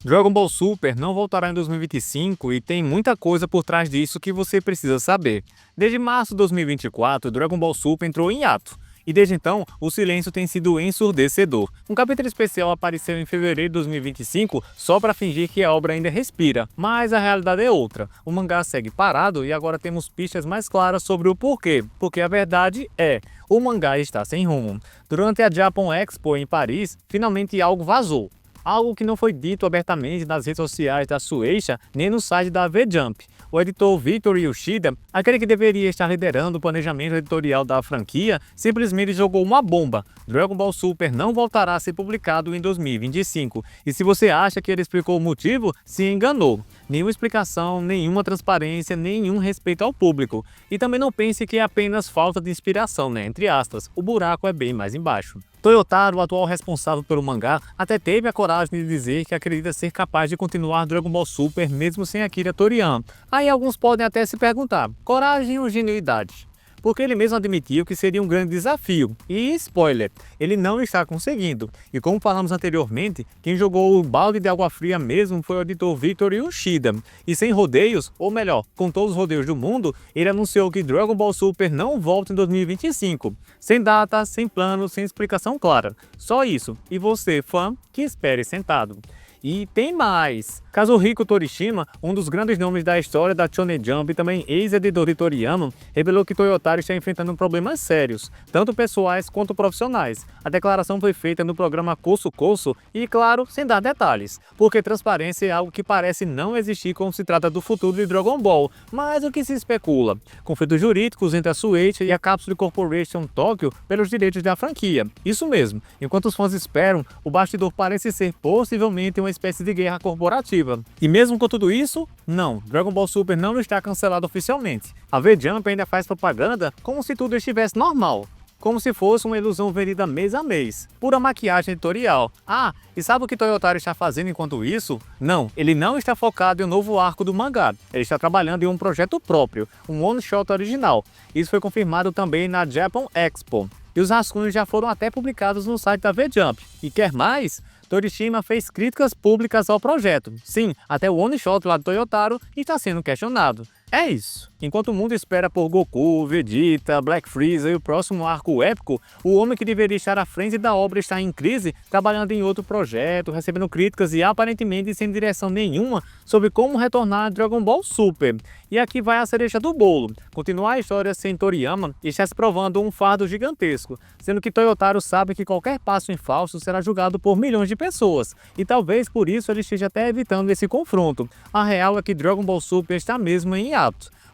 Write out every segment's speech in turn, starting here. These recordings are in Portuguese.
Dragon Ball Super não voltará em 2025 e tem muita coisa por trás disso que você precisa saber. Desde março de 2024, Dragon Ball Super entrou em hiato. E desde então, o silêncio tem sido ensurdecedor. Um capítulo especial apareceu em fevereiro de 2025 só para fingir que a obra ainda respira, mas a realidade é outra. O mangá segue parado e agora temos pistas mais claras sobre o porquê. Porque a verdade é, o mangá está sem rumo. Durante a Japan Expo em Paris, finalmente algo vazou. Algo que não foi dito abertamente nas redes sociais da Shueisha nem no site da V-Jump. O editor Victor Yoshida, aquele que deveria estar liderando o planejamento editorial da franquia, simplesmente jogou uma bomba. Dragon Ball Super não voltará a ser publicado em 2025. E se você acha que ele explicou o motivo, se enganou. Nenhuma explicação, nenhuma transparência, nenhum respeito ao público. E também não pense que é apenas falta de inspiração, né? Entre aspas, o buraco é bem mais embaixo. Toyotaro, o atual responsável pelo mangá, até teve a coragem de dizer que acredita ser capaz de continuar Dragon Ball Super mesmo sem Akira Toriyama. Aí alguns podem até se perguntar, coragem ou ingenuidade? Porque ele mesmo admitiu que seria um grande desafio. E, spoiler, ele não está conseguindo. E como falamos anteriormente, quem jogou o balde de água fria mesmo foi o editor Victor Yoshida. E sem rodeios, ou melhor, com todos os rodeios do mundo, ele anunciou que Dragon Ball Super não volta em 2025. Sem data, sem plano, sem explicação clara. Só isso. E você, fã, que espere sentado. E tem mais! Kazuhiko Torishima, um dos grandes nomes da história da Shonen Jump e também ex-editor de Toriyama, revelou que Toyotaro está enfrentando problemas sérios, tanto pessoais quanto profissionais. A declaração foi feita no programa Koso Koso e, claro, sem dar detalhes, porque transparência é algo que parece não existir quando se trata do futuro de Dragon Ball, mas o que se especula? Conflitos jurídicos entre a Shueisha e a Capsule Corporation Tokyo pelos direitos da franquia. Isso mesmo, enquanto os fãs esperam, o bastidor parece ser possivelmente uma espécie de guerra corporativa. E mesmo com tudo isso, não, Dragon Ball Super não está cancelado oficialmente. A V-Jump ainda faz propaganda como se tudo estivesse normal. Como se fosse uma ilusão vendida mês a mês. Pura maquiagem editorial. Ah, e sabe o que Toyotaro está fazendo enquanto isso? Não, ele não está focado em um novo arco do mangá. Ele está trabalhando em um projeto próprio, um one-shot original. Isso foi confirmado também na Japan Expo. E os rascunhos já foram até publicados no site da V-Jump. E quer mais? Torishima fez críticas públicas ao projeto. Sim, até o one-shot lá do Toyotaro está sendo questionado. É isso. Enquanto o mundo espera por Goku, Vegeta, Black Freezer e o próximo arco épico, o homem que deveria estar à frente da obra está em crise, trabalhando em outro projeto, recebendo críticas e aparentemente sem direção nenhuma sobre como retornar a Dragon Ball Super. E aqui vai a cereja do bolo. Continuar a história sem Toriyama está se provando um fardo gigantesco, sendo que Toyotaro sabe que qualquer passo em falso será julgado por milhões de pessoas, e talvez por isso ele esteja até evitando esse confronto. A real é que Dragon Ball Super está mesmo em hiato.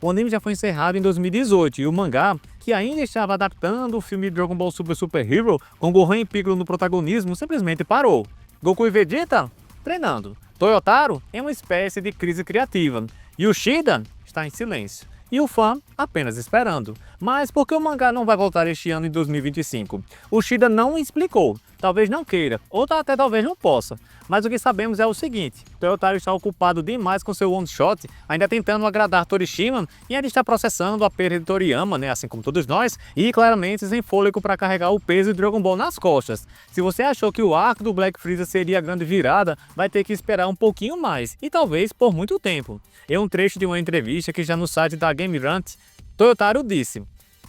O anime já foi encerrado em 2018 e o mangá, que ainda estava adaptando o filme Dragon Ball Super Super Hero, com Gohan e Piccolo no protagonismo, simplesmente parou. Goku e Vegeta? Treinando. Toyotaro é uma espécie de crise criativa. Yoshida está em silêncio. E o fã apenas esperando. Mas por que o mangá não vai voltar este ano em 2025? O Shida não explicou. Talvez não queira, ou até talvez não possa. Mas o que sabemos é o seguinte, Toyotaro está ocupado demais com seu one-shot, ainda tentando agradar Torishima, e ele está processando a perda de Toriyama, né, assim como todos nós, e claramente sem fôlego para carregar o peso de Dragon Ball nas costas. Se você achou que o arco do Black Freezer seria a grande virada, vai ter que esperar um pouquinho mais, e talvez por muito tempo. Em um trecho de uma entrevista que já no site da Game Rant, Toyotaro disse: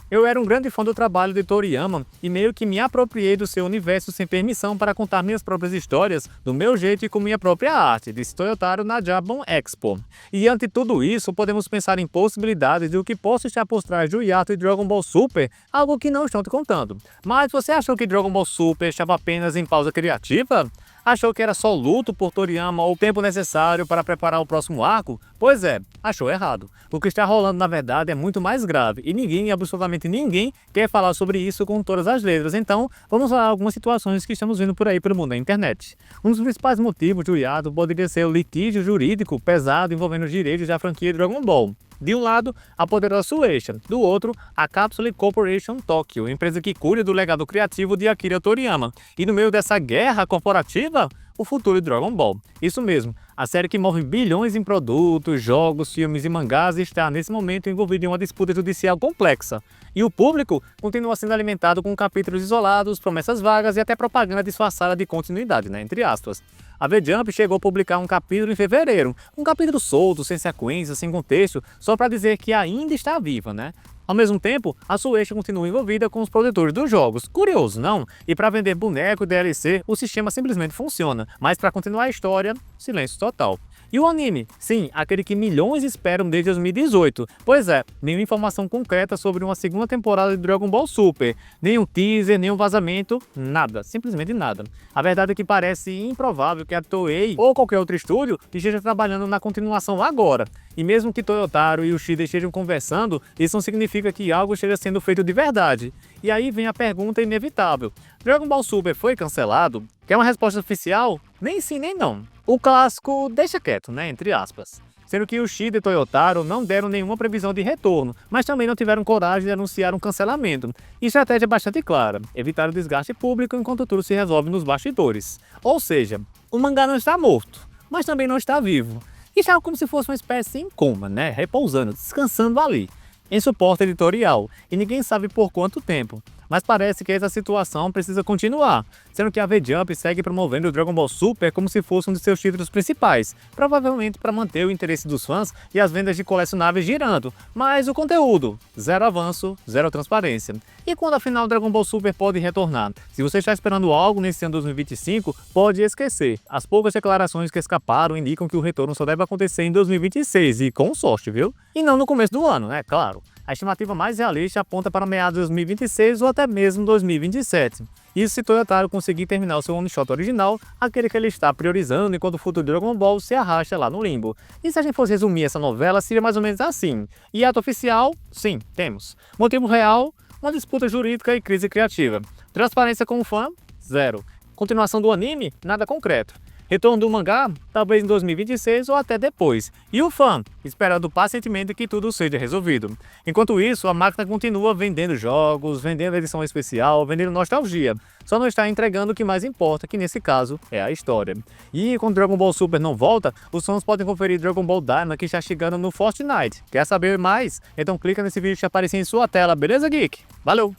"Eu era um grande fã do trabalho de Toriyama e meio que me apropriei do seu universo sem permissão para contar minhas próprias histórias do meu jeito e com minha própria arte", disse Toyotaro na Japan Expo. E ante tudo isso, podemos pensar em possibilidades de o que possa estar por trás do hiato de Dragon Ball Super, algo que não estão te contando. Mas você achou que Dragon Ball Super estava apenas em pausa criativa? Achou que era só luto por Toriyama ou o tempo necessário para preparar o próximo arco? Pois é, achou errado. O que está rolando na verdade é muito mais grave e ninguém, absolutamente ninguém, quer falar sobre isso com todas as letras. Então, vamos falar algumas situações que estamos vendo por aí pelo mundo da internet. Um dos principais motivos do hiato poderia ser o litígio jurídico pesado envolvendo os direitos da franquia Dragon Ball. De um lado, a poderosa Shueisha, do outro, a Capsule Corporation Tokyo, empresa que cuida do legado criativo de Akira Toriyama. E no meio dessa guerra corporativa, o futuro de Dragon Ball. Isso mesmo, a série que move bilhões em produtos, jogos, filmes e mangás está nesse momento envolvida em uma disputa judicial complexa. E o público continua sendo alimentado com capítulos isolados, promessas vagas e até propaganda disfarçada de continuidade, né, entre aspas. A V-Jump chegou a publicar um capítulo em fevereiro, um capítulo solto, sem sequência, sem contexto, só para dizer que ainda está viva, né? Ao mesmo tempo, a Shueisha continua envolvida com os produtores dos jogos. Curioso, não? E para vender boneco e DLC, o sistema simplesmente funciona, mas para continuar a história, silêncio total. E o anime? Sim, aquele que milhões esperam desde 2018. Pois é, nenhuma informação concreta sobre uma segunda temporada de Dragon Ball Super. Nenhum teaser, nenhum vazamento, nada, simplesmente nada. A verdade é que parece improvável que a Toei ou qualquer outro estúdio esteja trabalhando na continuação agora. E mesmo que Toyotaro e o Shida estejam conversando, isso não significa que algo esteja sendo feito de verdade. E aí vem a pergunta inevitável: Dragon Ball Super foi cancelado? Quer uma resposta oficial? Nem sim, nem não. O clássico deixa quieto, né, entre aspas. Sendo que o Shida e Toyotaro não deram nenhuma previsão de retorno, mas também não tiveram coragem de anunciar um cancelamento. E estratégia bastante clara: evitar o desgaste público enquanto tudo se resolve nos bastidores. Ou seja, o mangá não está morto, mas também não está vivo. Isso é como se fosse uma espécie em coma, né, repousando, descansando ali, em suporte editorial, e ninguém sabe por quanto tempo. Mas parece que essa situação precisa continuar, sendo que a V-Jump segue promovendo o Dragon Ball Super como se fosse um de seus títulos principais, provavelmente para manter o interesse dos fãs e as vendas de colecionáveis girando, mas o conteúdo, zero avanço, zero transparência. E quando afinal Dragon Ball Super pode retornar? Se você está esperando algo nesse ano 2025, pode esquecer. As poucas declarações que escaparam indicam que o retorno só deve acontecer em 2026, e com sorte, viu? E não no começo do ano, é claro. A estimativa mais realista aponta para meados de 2026 ou até mesmo 2027. Isso se Toyotaro conseguir terminar o seu one-shot original, aquele que ele está priorizando enquanto o futuro de Dragon Ball se arrasta lá no limbo. E se a gente fosse resumir essa novela, seria mais ou menos assim: hiato oficial, sim, temos. Motivo real, uma disputa jurídica e crise criativa. Transparência com o fã, zero. Continuação do anime, nada concreto. Retorno do mangá, talvez em 2026 ou até depois. E o fã, esperando pacientemente que tudo seja resolvido. Enquanto isso, a máquina continua vendendo jogos, vendendo edição especial, vendendo nostalgia. Só não está entregando o que mais importa, que nesse caso é a história. E quando Dragon Ball Super não volta, os fãs podem conferir Dragon Ball Daima que está chegando no Fortnite. Quer saber mais? Então clica nesse vídeo que aparece em sua tela, beleza, Geek? Valeu!